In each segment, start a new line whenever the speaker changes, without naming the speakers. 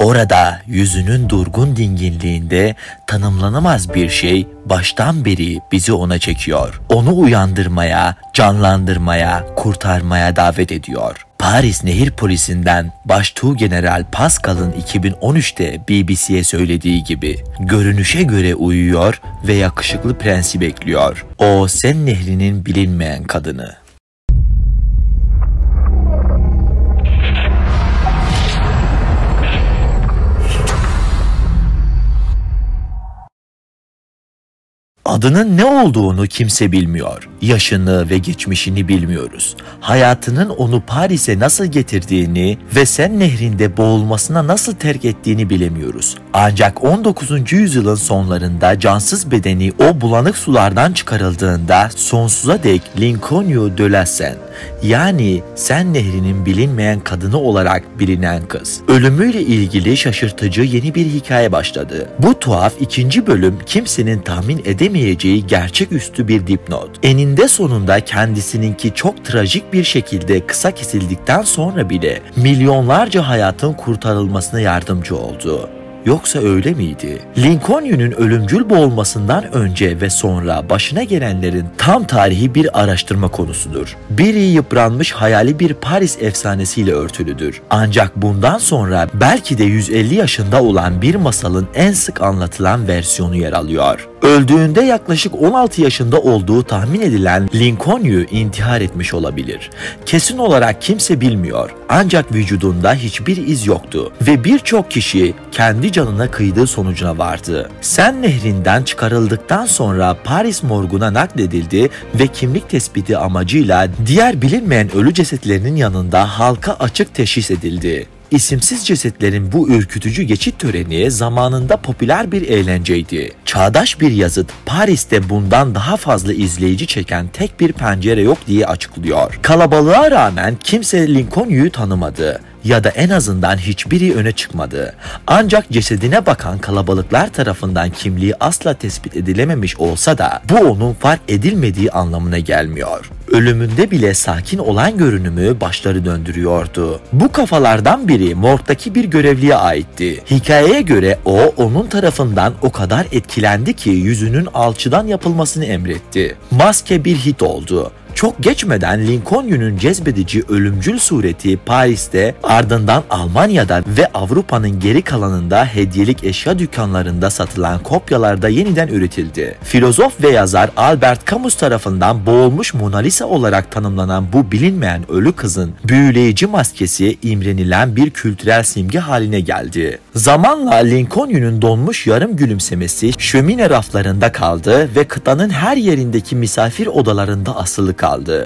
Orada yüzünün durgun dinginliğinde tanımlanamaz bir şey baştan beri bizi ona çekiyor. Onu uyandırmaya, canlandırmaya, kurtarmaya davet ediyor. Paris Nehir Polisi'nden Baştuğgeneral Pascal'ın 2013'te BBC'ye söylediği gibi, görünüşe göre uyuyor ve yakışıklı prensi bekliyor. O Sen Nehri'nin bilinmeyen kadını. Adının ne olduğunu kimse bilmiyor. Yaşını ve geçmişini bilmiyoruz. Hayatının onu Paris'e nasıl getirdiğini ve Sen Nehri'nde boğulmasına nasıl terk ettiğini bilemiyoruz. Ancak 19. yüzyılın sonlarında cansız bedeni o bulanık sulardan çıkarıldığında sonsuza dek Lincoln de la Seine, yani Sen Nehri'nin bilinmeyen kadını olarak bilinen kız. Ölümüyle ilgili şaşırtıcı yeni bir hikaye başladı. Bu tuhaf ikinci bölüm kimsenin tahmin edemeyeceği gerçeküstü bir dipnot. Eninde sonunda kendisininki çok trajik bir şekilde kısa kesildikten sonra bile milyonlarca hayatın kurtarılmasına yardımcı oldu. Yoksa öyle miydi? Lincoln'un ölümcül boğulmasından önce ve sonra başına gelenlerin tam tarihi bir araştırma konusudur. Biri yıpranmış hayali bir Paris efsanesiyle örtülüdür. Ancak bundan sonra belki de 150 yaşında olan bir masalın en sık anlatılan versiyonu yer alıyor. Öldüğünde yaklaşık 16 yaşında olduğu tahmin edilen Lincoln intihar etmiş olabilir. Kesin olarak kimse bilmiyor. Ancak vücudunda hiçbir iz yoktu ve birçok kişi kendi canına kıydığı sonucuna vardı. Sen Nehri'nden çıkarıldıktan sonra Paris morguna nakledildi ve kimlik tespiti amacıyla diğer bilinmeyen ölü cesetlerinin yanında halka açık teşhis edildi. İsimsiz cesetlerin bu ürkütücü geçit töreni zamanında popüler bir eğlenceydi. Çağdaş bir yazıt Paris'te bundan daha fazla izleyici çeken tek bir pencere yok diye açıklıyor. Kalabalığa rağmen kimse Lincoln'u tanımadı ya da en azından hiçbiri öne çıkmadı. Ancak cesedine bakan kalabalıklar tarafından kimliği asla tespit edilememiş olsa da bu onun fark edilmediği anlamına gelmiyor. Ölümünde bile sakin olan görünümü başları döndürüyordu. Bu kafalardan biri morgdaki bir görevliye aitti. Hikayeye göre o onun tarafından o kadar etkilendi ki yüzünün alçıdan yapılmasını emretti. Maske bir hit oldu. Çok geçmeden Lincoln'un cezbedici ölümcül sureti Paris'te, ardından Almanya'da ve Avrupa'nın geri kalanında hediyelik eşya dükkanlarında satılan kopyalarda yeniden üretildi. Filozof ve yazar Albert Camus tarafından boğulmuş Mona Lisa olarak tanımlanan bu bilinmeyen ölü kızın büyüleyici maskesi imrenilen bir kültürel simge haline geldi. Zamanla Lincoln'un donmuş yarım gülümsemesi şömine raflarında kaldı ve kıtanın her yerindeki misafir odalarında asılı kaldı.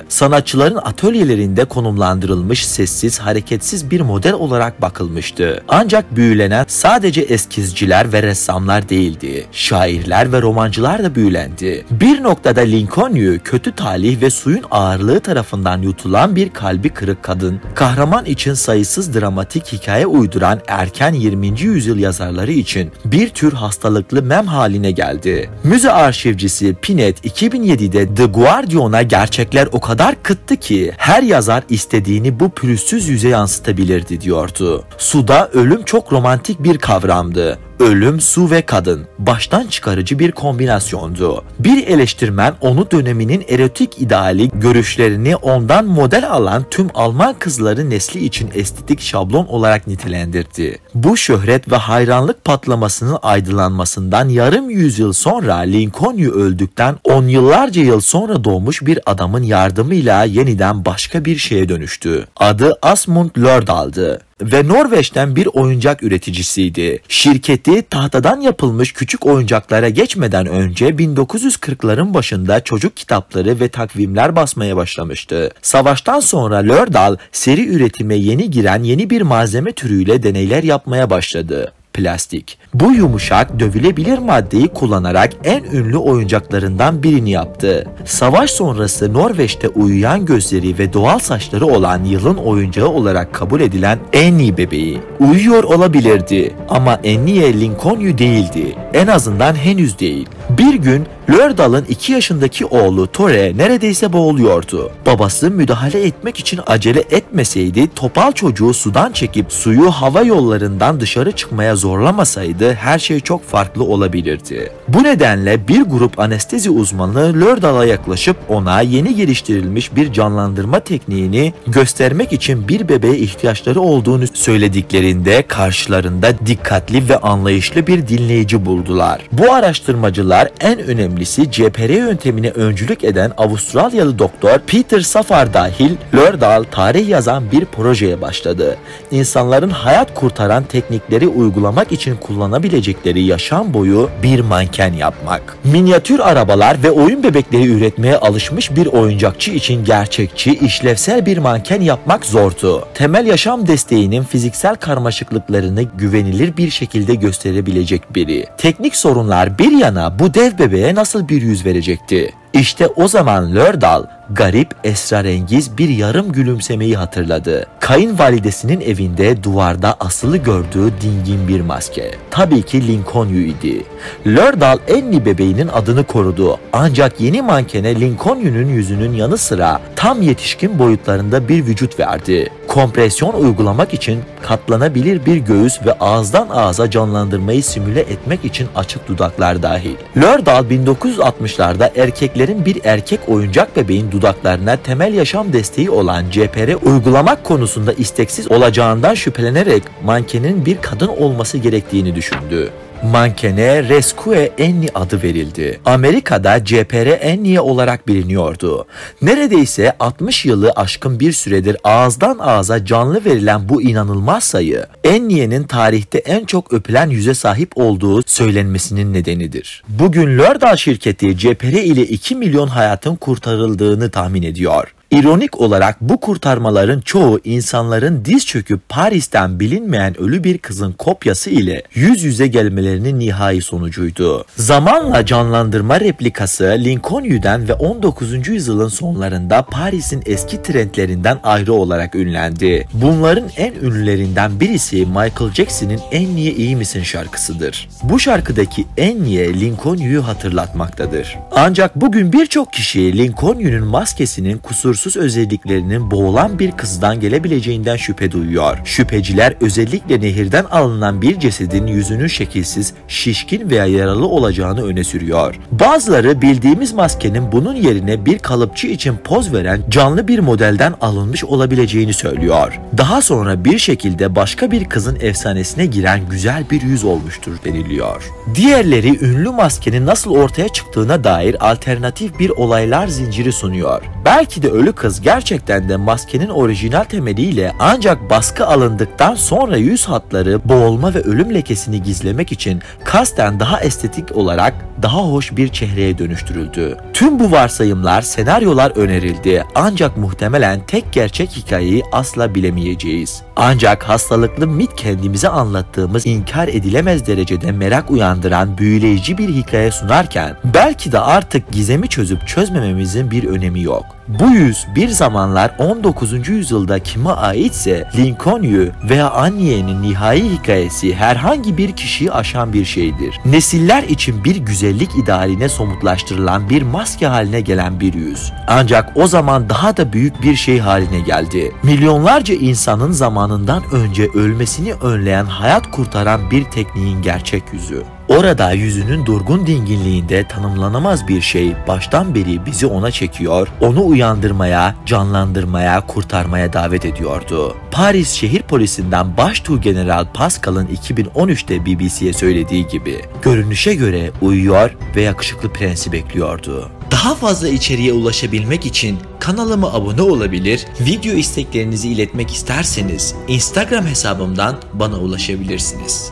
Sanatçıların atölyelerinde konumlandırılmış sessiz, hareketsiz bir model olarak bakılmıştı. Ancak büyülenen sadece eskizciler ve ressamlar değildi. Şairler ve romancılar da büyülendi. Bir noktada Lincoln, kötü talih ve suyun ağırlığı tarafından yutulan bir kalbi kırık kadın, kahraman için sayısız dramatik hikaye uyduran erken 20. yüzyıl yazarları için bir tür hastalıklı mem haline geldi. Müze arşivcisi Pinet 2007'de The Guardian'a gerçekler o kadar kıttı ki her yazar istediğini bu pürüzsüz yüze yansıtabilirdi diyordu. Suda ölüm çok romantik bir kavramdı. Ölüm, su ve kadın baştan çıkarıcı bir kombinasyondu. Bir eleştirmen onu döneminin erotik ideali görüşlerini ondan model alan tüm Alman kızları nesli için estetik şablon olarak nitelendirdi. Bu şöhret ve hayranlık patlamasının aydınlanmasından yarım yüzyıl sonra Lincoln öldükten 10 yıllarca yıl sonra doğmuş bir adamın yardımıyla yeniden başka bir şeye dönüştü. Adı Asmund Lerdahl'dı ve Norveç'ten bir oyuncak üreticisiydi. Şirketi tahtadan yapılmış küçük oyuncaklara geçmeden önce 1940'ların başında çocuk kitapları ve takvimler basmaya başlamıştı. Savaştan sonra Lerdahl seri üretime yeni giren yeni bir malzeme türüyle deneyler yapmaya başladı. Plastik. Bu yumuşak, dövülebilir maddeyi kullanarak en ünlü oyuncaklarından birini yaptı. Savaş sonrası Norveç'te uyuyan gözleri ve doğal saçları olan yılın oyuncağı olarak kabul edilen Annie bebeği. Uyuyor olabilirdi ama Annie Lincoln değildi. En azından henüz değil. Bir gün Lördal'ın 2 yaşındaki oğlu Tore neredeyse boğuluyordu. Babası müdahale etmek için acele etmeseydi, topal çocuğu sudan çekip suyu hava yollarından dışarı çıkmaya zorlamasaydı her şey çok farklı olabilirdi. Bu nedenle bir grup anestezi uzmanı Lördal'a yaklaşıp ona yeni geliştirilmiş bir canlandırma tekniğini göstermek için bir bebeğe ihtiyaçları olduğunu söylediklerinde karşılarında dikkatli ve anlayışlı bir dinleyici buldular. Bu araştırmacılar en önemlisi CPR yöntemine öncülük eden Avustralyalı doktor Peter Safar dahil Lördal tarih yazan bir projeye başladı. İnsanların hayat kurtaran teknikleri uygulamak için kullanabilecekleri yaşam boyu bir manken yapmak. Minyatür arabalar ve oyun bebekleri üretmeye alışmış bir oyuncakçı için gerçekçi, işlevsel bir manken yapmak zordu. Temel yaşam desteğinin fiziksel karmaşıklıklarını güvenilir bir şekilde gösterebilecek biri. Teknik sorunlar bir yana bu dev bebeğe nasıl bir yüz verecekti? İşte o zaman Lördal garip, esrarengiz bir yarım gülümsemeyi hatırladı. Kayınvalidesinin evinde duvarda asılı gördüğü dingin bir maske. Tabii ki Lincoln'yuydu. Lördal Annie bebeğinin adını korudu. Ancak yeni mankene Lincoln'un yüzünün yanı sıra tam yetişkin boyutlarında bir vücut verdi. Kompresyon uygulamak için katlanabilir bir göğüs ve ağızdan ağza canlandırmayı simüle etmek için açık dudaklar dahil. Lördal 1960'larda erkeklerin bir erkek oyuncak bebeğin dudaklarına temel yaşam desteği olan CPR uygulamak konusunda isteksiz olacağından şüphelenerek mankenin bir kadın olması gerektiğini düşündü. Mankene Rescue Annie adı verildi. Amerika'da CPR Annie olarak biliniyordu. Neredeyse 60 yılı aşkın bir süredir ağızdan ağza canlı verilen bu inanılmaz sayı, Annie'nin tarihte en çok öpülen yüze sahip olduğu söylenmesinin nedenidir. Bugün Lördal şirketi CPR ile 2 milyon hayatın kurtarıldığını tahmin ediyor. İronik olarak bu kurtarmaların çoğu insanların diz çöküp Paris'ten bilinmeyen ölü bir kızın kopyası ile yüz yüze gelmelerinin nihai sonucuydu. Zamanla canlandırma replikası Lincoln'den ve 19. yüzyılın sonlarında Paris'in eski trendlerinden ayrı olarak ünlendi. Bunların en ünlülerinden birisi Michael Jackson'ın Annie'ye iyi misin şarkısıdır. Bu şarkıdaki Annie Lincoln'u hatırlatmaktadır. Ancak bugün birçok kişi Lincoln'un maskesinin kusursuz özelliklerinin boğulan bir kızdan gelebileceğinden şüphe duyuyor. Şüpheciler özellikle nehirden alınan bir cesedin yüzünün şekilsiz, şişkin veya yaralı olacağını öne sürüyor. Bazıları bildiğimiz maskenin bunun yerine bir kalıpçı için poz veren canlı bir modelden alınmış olabileceğini söylüyor. Daha sonra bir şekilde başka bir kızın efsanesine giren güzel bir yüz olmuştur deniliyor. Diğerleri ünlü maskenin nasıl ortaya çıktığına dair alternatif bir olaylar zinciri sunuyor. Belki de ölü kız gerçekten de maskenin orijinal temeliyle ancak baskı alındıktan sonra yüz hatları, boğulma ve ölüm lekesini gizlemek için kasten daha estetik olarak daha hoş bir çehreye dönüştürüldü. Tüm bu varsayımlar, senaryolar önerildi ancak muhtemelen tek gerçek hikayeyi asla bilemeyeceğiz. Ancak hastalıklı mit kendimize anlattığımız inkar edilemez derecede merak uyandıran büyüleyici bir hikaye sunarken belki de artık gizemi çözüp çözmememizin bir önemi yok. Bu yüz bir zamanlar 19. yüzyılda kime aitse Lincoln'u veya Annie'nin nihai hikayesi herhangi bir kişiyi aşan bir şeydir. Nesiller için bir güzellik idealine somutlaştırılan bir maske haline gelen bir yüz. Ancak o zaman daha da büyük bir şey haline geldi. Milyonlarca insanın zamanından önce ölmesini önleyen, hayat kurtaran bir tekniğin gerçek yüzü. Orada yüzünün durgun dinginliğinde tanımlanamaz bir şey baştan beri bizi ona çekiyor, onu uyandırmaya, canlandırmaya, kurtarmaya davet ediyordu. Paris şehir polisinden Baştuğgeneral Pascal'ın 2013'te BBC'ye söylediği gibi, görünüşe göre uyuyor ve yakışıklı prensi bekliyordu. Daha fazla içeriğe ulaşabilmek için kanalıma abone olabilir, video isteklerinizi iletmek isterseniz Instagram hesabımdan bana ulaşabilirsiniz.